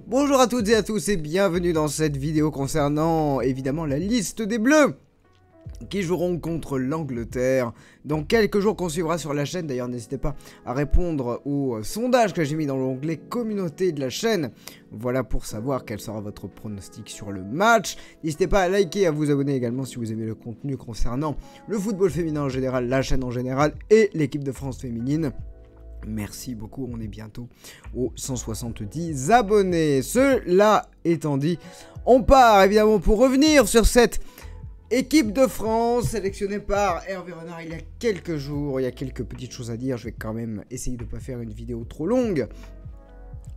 Bonjour à toutes et à tous et bienvenue dans cette vidéo concernant évidemment la liste des Bleus qui joueront contre l'Angleterre dans quelques jours qu'on suivra sur la chaîne. D'ailleurs n'hésitez pas à répondre au sondage que j'ai mis dans l'onglet communauté de la chaîne. Voilà pour savoir quel sera votre pronostic sur le match. N'hésitez pas à liker et à vous abonner également si vous aimez le contenu concernant le football féminin en général, la chaîne en général et l'équipe de France féminine. Merci beaucoup, on est bientôt aux 170 abonnés. Cela étant dit, on part évidemment pour revenir sur cette équipe de France sélectionnée par Hervé Renard il y a quelques jours. Il y a quelques petites choses à dire, je vais quand même essayer de ne pas faire une vidéo trop longue.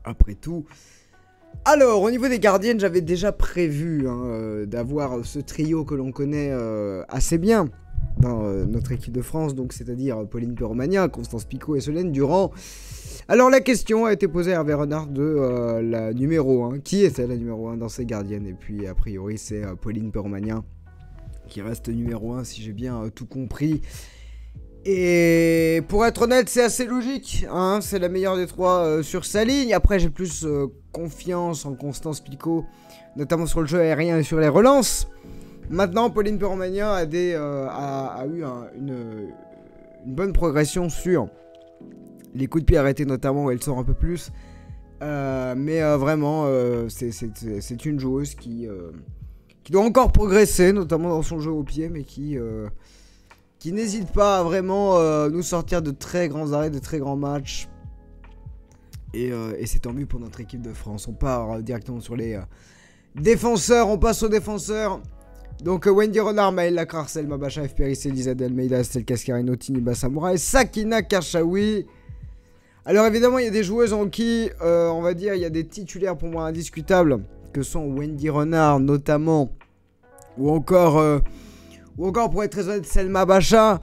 Après tout, alors au niveau des gardiennes, j'avais déjà prévu d'avoir ce trio que l'on connaît assez bien dans notre équipe de France, donc c'est-à-dire Pauline Perromagnan, Constance Picot et Solène Durand. Alors la question a été posée à Hervé Renard de la numéro 1. Qui était la numéro 1 dans ces gardiennes? Et puis a priori c'est Pauline Perromagnan qui reste numéro 1 si j'ai bien tout compris. Et pour être honnête, c'est assez logique, hein, c'est la meilleure des trois sur sa ligne. Après j'ai plus confiance en Constance Picot, notamment sur le jeu aérien et sur les relances. Maintenant, Pauline Perromagnan a eu une bonne progression sur les coups de pied arrêtés, notamment où elle sort un peu plus. Mais vraiment, c'est une joueuse qui doit encore progresser, notamment dans son jeu au pied, mais qui n'hésite pas à vraiment nous sortir de très grands arrêts, de très grands matchs. Et c'est tant mieux pour notre équipe de France. On part directement sur les défenseurs, on passe aux défenseurs. Donc Wendy Renard, Maëlle Lacrar, Selma Bacha, F. Périssé, Lisa de Almeida, Estelle Cascarino, Tiniba Samoura et Sakina Karchaoui. Alors évidemment il y a des joueuses en qui, on va dire, il y a des titulaires pour moi indiscutables, que sont Wendy Renard notamment, ou encore pour être très honnête, Selma Bacha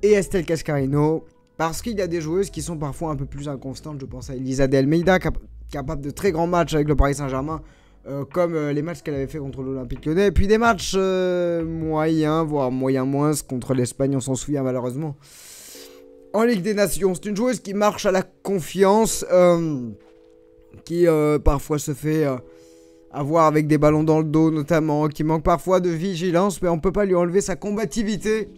et Estelle Cascarino. Parce qu'il y a des joueuses qui sont parfois un peu plus inconstantes, je pense à Elisa de Almeida, capable de très grands matchs avec le Paris Saint-Germain. Comme les matchs qu'elle avait fait contre l'Olympique Lyonnais. Et puis des matchs moyens, voire moyen-moins contre l'Espagne, on s'en souvient malheureusement. En Ligue des Nations, c'est une joueuse qui marche à la confiance, qui parfois se fait avoir avec des ballons dans le dos notamment, qui manque parfois de vigilance, mais on peut pas lui enlever sa combativité.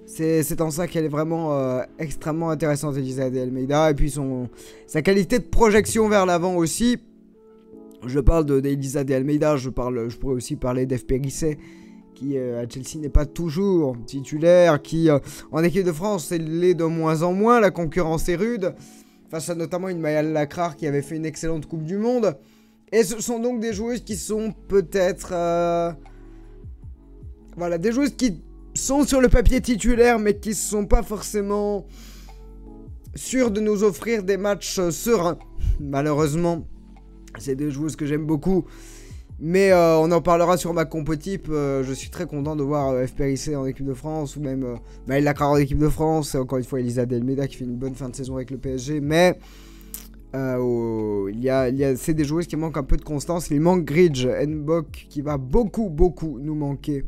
C'est en ça qu'elle est vraiment extrêmement intéressante, Elisa de Almeida. Et puis sa qualité de projection vers l'avant aussi. Je parle d'Elisa de Almeida, je pourrais aussi parler d'F. Périssé, qui à Chelsea n'est pas toujours titulaire, qui en équipe de France l'est de moins en moins, la concurrence est rude, face à notamment une Maëlle Lacrar qui avait fait une excellente Coupe du Monde. Et ce sont donc des joueuses qui sont peut-être... voilà, des joueuses qui sont sur le papier titulaire, mais qui ne sont pas forcément sûres de nous offrir des matchs sereins, malheureusement. C'est des joueuses que j'aime beaucoup. Mais on en parlera sur ma compo type. Je suis très content de voir F. Périssé en équipe de France. Ou même Maëlle Lacrar en équipe de France. Et encore une fois Elisa de Almeida qui fait une bonne fin de saison avec le PSG. Mais c'est des joueuses qui manquent un peu de constance. Il manque Gridge, Nbok qui va beaucoup nous manquer.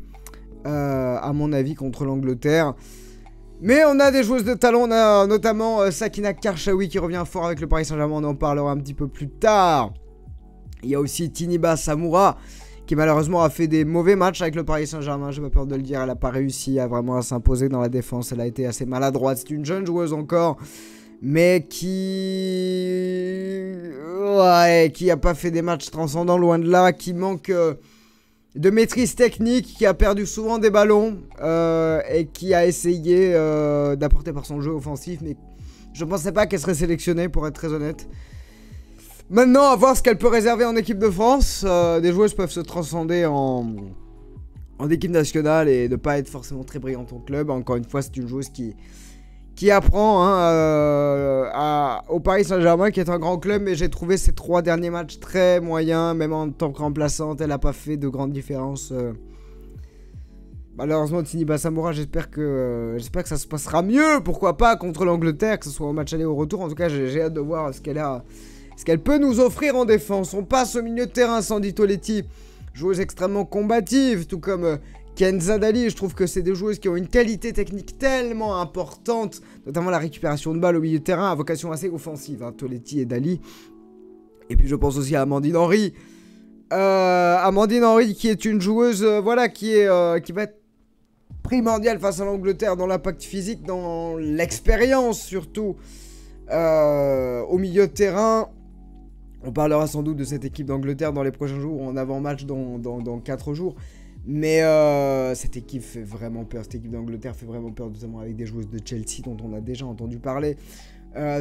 À mon avis contre l'Angleterre. Mais on a des joueuses de talent. On a notamment Sakina Karchaoui qui revient fort avec le Paris Saint-Germain. On en parlera un petit peu plus tard. Il y a aussi Tiniba Samoura qui malheureusement a fait des mauvais matchs avec le Paris Saint-Germain. J'ai pas peur de le dire, elle n'a pas réussi à vraiment s'imposer dans la défense. Elle a été assez maladroite. C'est une jeune joueuse encore, mais qui a pas fait des matchs transcendants, loin de là, qui manque de maîtrise technique, qui a perdu souvent des ballons et qui a essayé d'apporter par son jeu offensif. Mais je pensais pas qu'elle serait sélectionnée, pour être très honnête. Maintenant, à voir ce qu'elle peut réserver en équipe de France. Des joueuses peuvent se transcender en équipe nationale et ne pas être forcément très brillante en club. Encore une fois, c'est une joueuse qui apprend au Paris Saint-Germain, qui est un grand club. Mais j'ai trouvé ses 3 derniers matchs très moyens. Même en tant que remplaçante, elle n'a pas fait de grande différence. Malheureusement, Tiniba Samoura, j'espère que ça se passera mieux. Pourquoi pas contre l'Angleterre, que ce soit au match aller ou au retour. En tout cas, j'ai hâte de voir ce qu'elle peut nous offrir en défense. On passe au milieu de terrain, Sandy Toletti, joueuse extrêmement combative, tout comme Kenza Dali. Je trouve que c'est des joueuses qui ont une qualité technique tellement importante, notamment la récupération de balles au milieu de terrain, à vocation assez offensive, hein, Toletti et Dali. Et puis je pense aussi à Amandine Henry. Amandine Henry qui est une joueuse voilà, qui va être primordiale face à l'Angleterre dans l'impact physique, dans l'expérience surtout au milieu de terrain. On parlera sans doute de cette équipe d'Angleterre dans les prochains jours, en avant-match dans 4 jours. Mais cette équipe fait vraiment peur. Cette équipe d'Angleterre fait vraiment peur, notamment avec des joueuses de Chelsea dont on a déjà entendu parler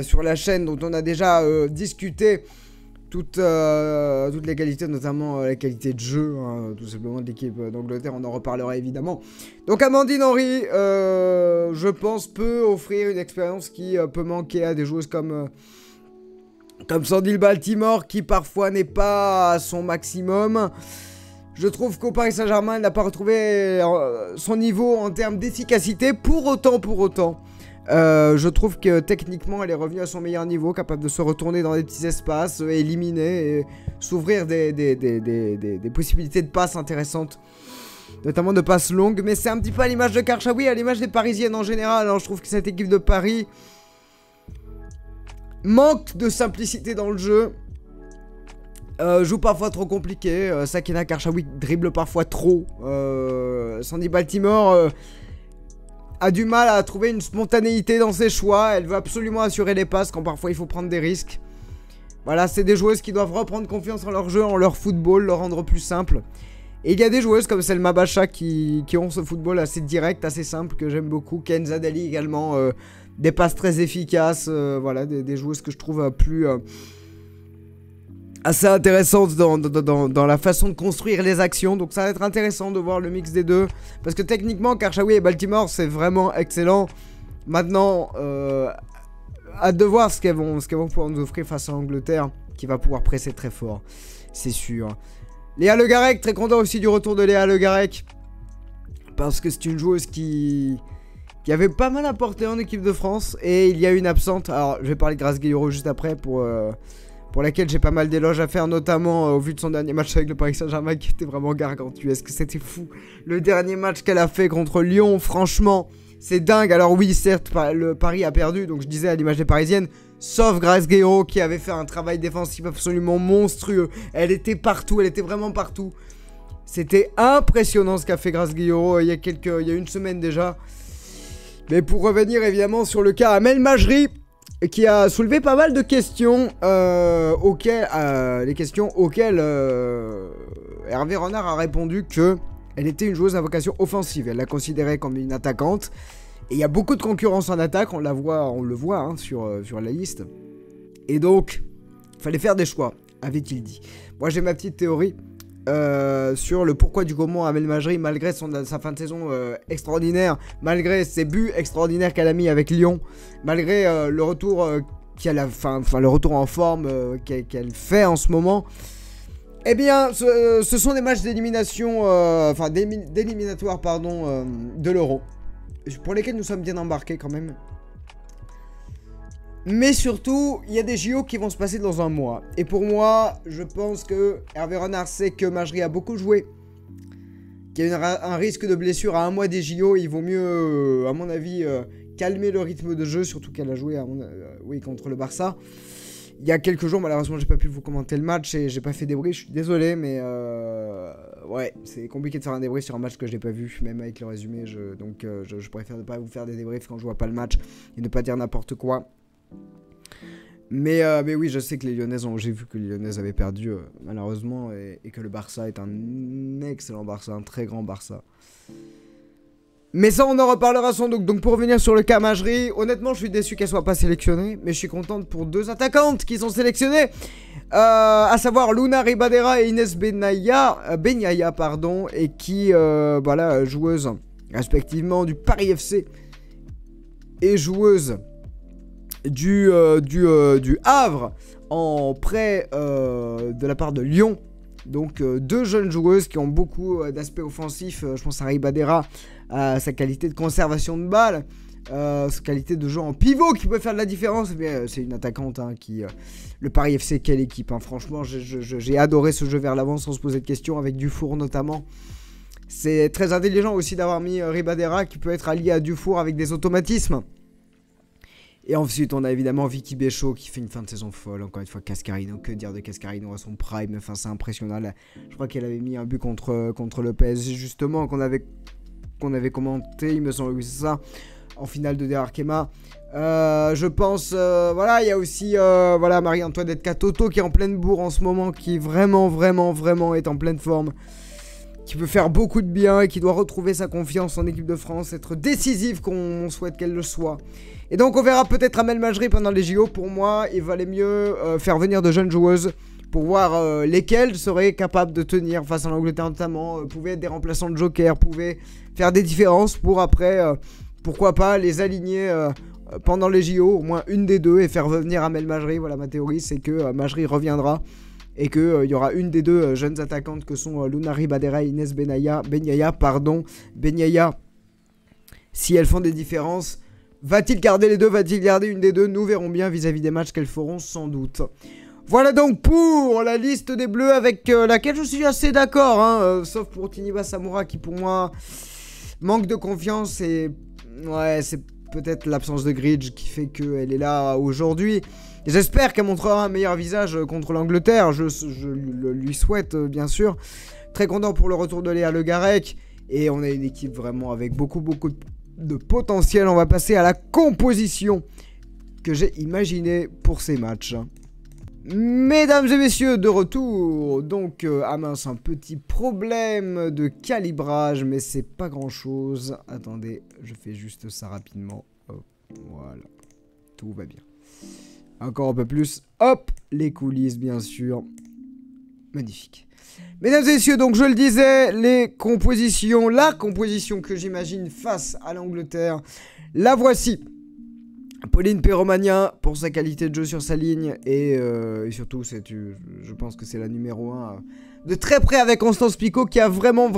sur la chaîne, dont on a déjà discuté toutes les qualités, notamment la qualité de jeu, hein, tout simplement de l'équipe d'Angleterre. On en reparlera évidemment. Donc Amandine Henry, je pense, peut offrir une expérience qui peut manquer à des joueuses comme Sandy Baltimore, qui parfois n'est pas à son maximum. Je trouve qu'au Paris Saint-Germain, elle n'a pas retrouvé son niveau en termes d'efficacité. Pour autant, je trouve que techniquement, elle est revenue à son meilleur niveau, capable de se retourner dans des petits espaces, éliminer et s'ouvrir des possibilités de passes intéressantes, notamment de passes longues. Mais c'est un petit peu à l'image de Karchaoui, à l'image des Parisiennes en général. Alors, je trouve que cette équipe de Paris manque de simplicité dans le jeu. Joue parfois trop compliqué. Sakina Karchaoui dribble parfois trop. Sandy Baltimore a du mal à trouver une spontanéité dans ses choix. Elle veut absolument assurer les passes quand parfois il faut prendre des risques. Voilà, c'est des joueuses qui doivent reprendre confiance en leur jeu, en leur football, le rendre plus simple. Et il y a des joueuses comme Selma Bacha qui ont ce football assez direct, assez simple, que j'aime beaucoup. Kenza Dali également, des passes très efficaces. Voilà, des joueuses que je trouve plus... assez intéressante dans la façon de construire les actions. Donc ça va être intéressant de voir le mix des deux. Parce que techniquement, Karchaoui et Baltimore, c'est vraiment excellent. Maintenant, hâte de voir ce qu'elles vont pouvoir nous offrir face à l'Angleterre, qui va pouvoir presser très fort, c'est sûr. Léa Le Garec, très content aussi du retour de Léa Le Garec. Parce que c'est une joueuse qui avait pas mal apporté en équipe de France. Et il y a une absente. Alors, je vais parler de Grace Guillero juste après pour laquelle j'ai pas mal d'éloges à faire, notamment au vu de son dernier match avec le Paris Saint-Germain qui était vraiment gargantuesque. C'était fou. Le dernier match qu'elle a fait contre Lyon, franchement, c'est dingue. Alors oui, certes, le Paris a perdu, donc je disais à l'image des Parisiennes, sauf Grace Guillero qui avait fait un travail défensif absolument monstrueux. Elle était partout, elle était vraiment partout. C'était impressionnant ce qu'a fait Grace Guillero il y a une semaine déjà. Mais pour revenir évidemment sur le cas Amel Majri, qui a soulevé pas mal de questions auxquelles Hervé Renard a répondu que elle était une joueuse à vocation offensive. Elle la considérait comme une attaquante. Et il y a beaucoup de concurrence en attaque, on le voit hein, sur la liste. Et donc, il fallait faire des choix, avait-il dit. Moi j'ai ma petite théorie sur le pourquoi du comment Amel Majri, malgré sa fin de saison extraordinaire, malgré ses buts extraordinaires qu'elle a mis avec Lyon, malgré le retour le retour en forme qu'elle fait en ce moment, eh bien ce sont des matchs d'élimination, d'éliminatoire pardon, de l'Euro, pour lesquels nous sommes bien embarqués quand même. Mais surtout, il y a des JO qui vont se passer dans un mois. Et pour moi, je pense que Hervé Renard sait que Majri a beaucoup joué, qu'il y a un risque de blessure à un mois des JO. Il vaut mieux, à mon avis, calmer le rythme de jeu, surtout qu'elle a joué contre le Barça. Il y a quelques jours, malheureusement, j'ai pas pu vous commenter le match et j'ai pas fait débrief. Je suis désolé, mais ouais, c'est compliqué de faire un débrief sur un match que je n'ai pas vu, même avec le résumé. Donc, je préfère ne pas vous faire des débriefs quand je vois pas le match et ne pas dire n'importe quoi. Mais oui, je sais que les Lyonnaises j'ai vu que les Lyonnaises avaient perdu malheureusement et que le Barça est un excellent Barça, un très grand Barça. Mais ça, on en reparlera sans doute. Donc pour revenir sur le cas Majri, honnêtement, je suis déçu qu'elle soit pas sélectionnée, mais je suis contente pour deux attaquantes qui sont sélectionnées, à savoir Luna Ribadera et Inès Benyaya, et qui, voilà, joueuses respectivement du Paris FC et joueuses du Havre en prêt de la part de Lyon. Donc deux jeunes joueuses qui ont beaucoup d'aspects offensifs. Je pense à Ribadera, à sa qualité de conservation de balle, sa qualité de jeu en pivot qui peut faire de la différence. Mais c'est une attaquante hein, qui... le Paris FC, quelle équipe hein. Franchement, j'ai adoré ce jeu vers l'avant sans se poser de questions, avec Dufour notamment. C'est très intelligent aussi d'avoir mis Ribadera qui peut être allié à Dufour avec des automatismes. Et ensuite, on a évidemment Vicky Béchaud qui fait une fin de saison folle. Encore une fois, Cascarino, que dire de Cascarino à son prime. Enfin, c'est impressionnant. Là, je crois qu'elle avait mis un but contre le PSG, justement, qu'on avait commenté, il me semble que c'est ça, en finale de Arkema. Je pense, voilà, il y a aussi voilà, Marie-Antoinette Katoto qui est en pleine bourre en ce moment, qui vraiment est en pleine forme, qui peut faire beaucoup de bien et qui doit retrouver sa confiance en équipe de France, être décisive qu'on souhaite qu'elle le soit. Et donc on verra peut-être Amel Majri pendant les JO. Pour moi, il valait mieux faire venir de jeunes joueuses pour voir lesquelles seraient capables de tenir face à l'Angleterre notamment, pouvaient être des remplaçants de joker, pouvaient faire des différences pour après, pourquoi pas, les aligner pendant les JO, au moins une des deux, et faire venir Amel Majri. Voilà, ma théorie, c'est que Majri reviendra et qu'il y aura une des deux jeunes attaquantes que sont Lunari Badera et Inès Benyaya, si elles font des différences. Va-t-il garder les deux? Va-t-il garder une des deux? Nous verrons bien vis-à-vis des matchs qu'elles feront sans doute. Voilà donc pour la liste des Bleus avec laquelle je suis assez d'accord, hein, sauf pour Tiniba Samoura qui pour moi manque de confiance et ouais, c'est peut-être l'absence de Gridge qui fait qu'elle est là aujourd'hui. J'espère qu'elle montrera un meilleur visage contre l'Angleterre, je le lui souhaite bien sûr. Très content pour le retour de Léa Le Garec et on a une équipe vraiment avec beaucoup de potentiel. On va passer à la composition que j'ai imaginée pour ces matchs. Mesdames et messieurs, de retour. Donc, ah mince, un petit problème de calibrage, mais c'est pas grand chose. Attendez, je fais juste ça rapidement. Hop, voilà, tout va bien. Encore un peu plus. Hop, les coulisses, bien sûr. Magnifique. Mesdames et messieurs, donc je le disais, les compositions, la composition que j'imagine face à l'Angleterre, la voici. Pauline Perromagna pour sa qualité de jeu sur sa ligne et surtout, je pense que c'est la numéro 1 de très près avec Constance Picot qui a vraiment,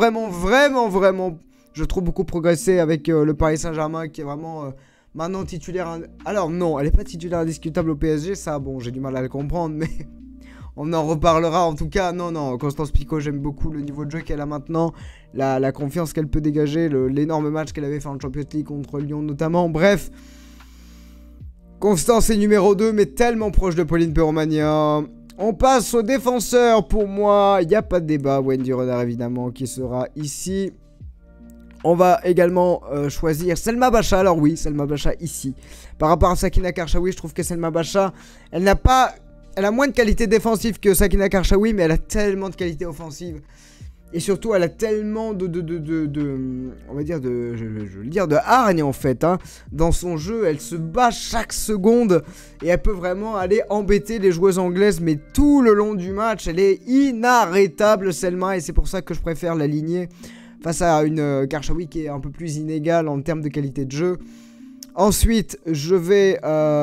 je trouve beaucoup progressé avec le Paris Saint-Germain qui est vraiment maintenant titulaire. Alors non, elle n'est pas titulaire indiscutable au PSG, ça bon, j'ai du mal à le comprendre, mais... On en reparlera en tout cas. Non, Constance Picot, j'aime beaucoup le niveau de jeu qu'elle a maintenant. La confiance qu'elle peut dégager. L'énorme match qu'elle avait fait en Champions League contre Lyon notamment. Bref. Constance est numéro 2 mais tellement proche de Pauline Perromagna. On passe au défenseur. Pour moi, il n'y a pas de débat. Wendy Renard évidemment qui sera ici. On va également choisir Selma Bacha. Alors oui, Selma Bacha ici. Par rapport à Sakina Karchaoui, je trouve que Selma Bacha, elle a moins de qualité défensive que Sakina Karchaoui, mais elle a tellement de qualité offensive. Et surtout, elle a tellement on va dire je veux dire de hargne en fait. Hein. Dans son jeu, elle se bat chaque seconde. Et elle peut vraiment aller embêter les joueuses anglaises. Mais tout le long du match, elle est inarrêtable, Selma. Et c'est pour ça que je préfère l'aligner face à une Karchaoui qui est un peu plus inégale en termes de qualité de jeu. Ensuite, je vais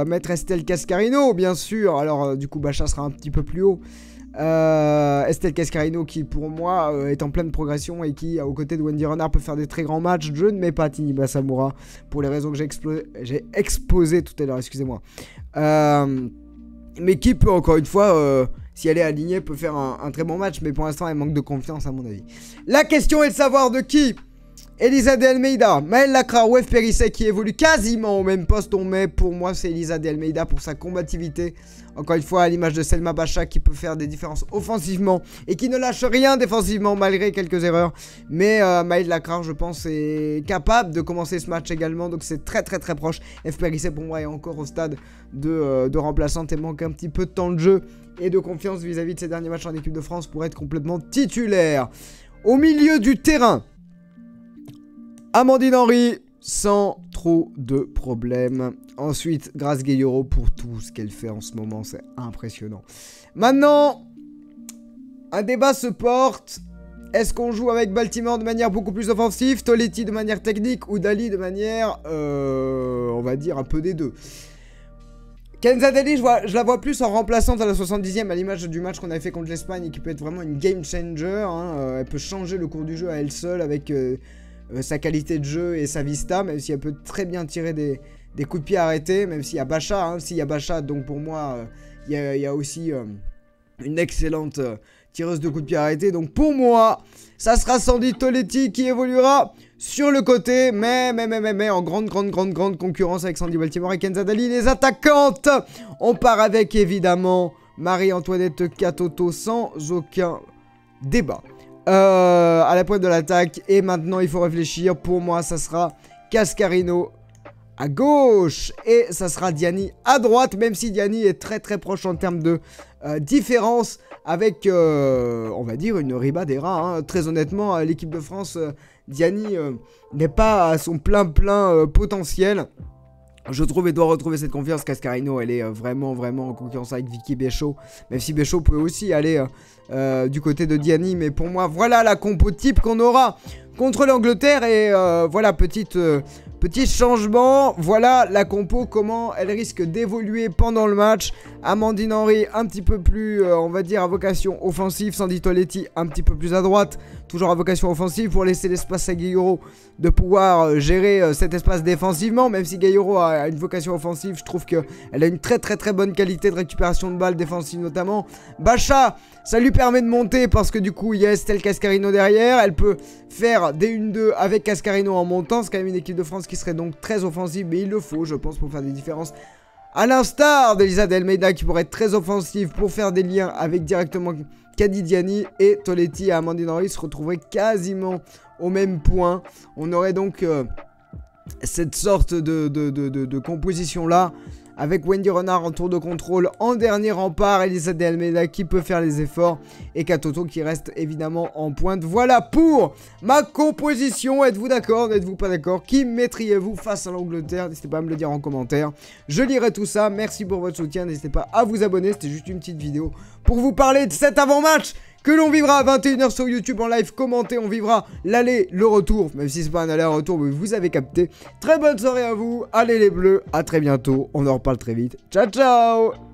mettre Estelle Cascarino, bien sûr. Alors, du coup, Bacha sera un petit peu plus haut. Estelle Cascarino qui, pour moi, est en pleine progression et qui, aux côtés de Wendy Renard, peut faire des très grands matchs. Je ne mets pas Tiniba Samoura pour les raisons que j'ai exposées tout à l'heure, excusez-moi. Mais qui peut, encore une fois, si elle est alignée, peut faire un très bon match. Mais pour l'instant, elle manque de confiance, à mon avis. La question est de savoir de qui Elisa de Almeida, Maëlle Lacra, Wef Périsset qui évolue quasiment au même poste. On met pour moi c'est Elisa de Almeida pour sa combativité. Encore une fois à l'image de Selma Bacha qui peut faire des différences offensivement et qui ne lâche rien défensivement malgré quelques erreurs. Mais Maëlle Lacra je pense est capable de commencer ce match également. Donc c'est très proche. F Périsset pour moi est encore au stade de remplaçante et manque un petit peu de temps de jeu et de confiance vis-à-vis de ses derniers matchs en équipe de France pour être complètement titulaire. Au milieu du terrain, Amandine Henry, sans trop de problèmes. Ensuite, Grace Gueyoro pour tout ce qu'elle fait en ce moment, c'est impressionnant. Maintenant, un débat se porte. Est-ce qu'on joue avec Baltimore de manière beaucoup plus offensive, Toletti de manière technique ou Dali de manière, on va dire, un peu des deux? Kenza Dali, je la vois plus en remplaçante à la 70e à l'image du match qu'on avait fait contre l'Espagne et qui peut être vraiment une game changer. Hein. Elle peut changer le cours du jeu à elle seule avec... sa qualité de jeu et sa vista, même si elle peut très bien tirer des coups de pied arrêtés, même s'il y a Bacha, hein, s'il y a Bacha, donc pour moi, il y a aussi une excellente tireuse de coups de pied arrêtés. Donc pour moi, ça sera Sandy Toletti qui évoluera sur le côté. Mais en grande concurrence avec Sandy Baltimore et Kenza Dali. Les attaquantes, on part avec évidemment Marie-Antoinette Katoto sans aucun débat. À la pointe de l'attaque. Et maintenant, il faut réfléchir. Pour moi, ça sera Cascarino à gauche. Et ça sera Diani à droite. Même si Diani est très proche en termes de différence avec, on va dire, une Ribadera. Hein. Très honnêtement, l'équipe de France, Diani n'est pas à son plein potentiel. Je trouve et doit retrouver cette confiance. Cascarino, elle est vraiment en concurrence avec Vicky Béchaud. Même si Béchaud peut aussi aller du côté de Diani. Mais pour moi, voilà la compo type qu'on aura contre l'Angleterre. Et voilà, petit changement. Voilà la compo, comment elle risque d'évoluer pendant le match. Amandine Henry, un petit peu plus, on va dire, à vocation offensive. Sandy Toletti, un petit peu plus à droite. Toujours à vocation offensive pour laisser l'espace à Gayoro de pouvoir gérer cet espace défensivement. Même si Gayoro a une vocation offensive, je trouve qu'elle a une très bonne qualité de récupération de balles défensive notamment. Bacha, ça lui permet de monter parce que du coup il y a Estelle Cascarino derrière. Elle peut faire des 1-2 avec Cascarino en montant. C'est quand même une équipe de France qui serait donc très offensive, mais il le faut, je pense, pour faire des différences. À l'instar d'Elisa Delmeida qui pourrait être très offensive pour faire des liens avec directement Kadi Diani, et Toletti et Amandine Henry se retrouveraient quasiment au même point. On aurait donc cette sorte de composition là, avec Wendy Renard en tour de contrôle en dernier rempart, Elisa de Almeida qui peut faire les efforts et Katoto qui reste évidemment en pointe. Voilà pour ma composition. Êtes-vous d'accord? N'êtes-vous pas d'accord? Qui mettriez-vous face à l'Angleterre? N'hésitez pas à me le dire en commentaire. Je lirai tout ça. Merci pour votre soutien. N'hésitez pas à vous abonner. C'était juste une petite vidéo pour vous parler de cet avant-match que l'on vivra à 21 h sur YouTube en live commenté. On vivra l'aller, le retour, même si c'est pas un aller-retour, mais vous avez capté. Très bonne soirée à vous, allez les bleus, à très bientôt, on en reparle très vite. Ciao ciao.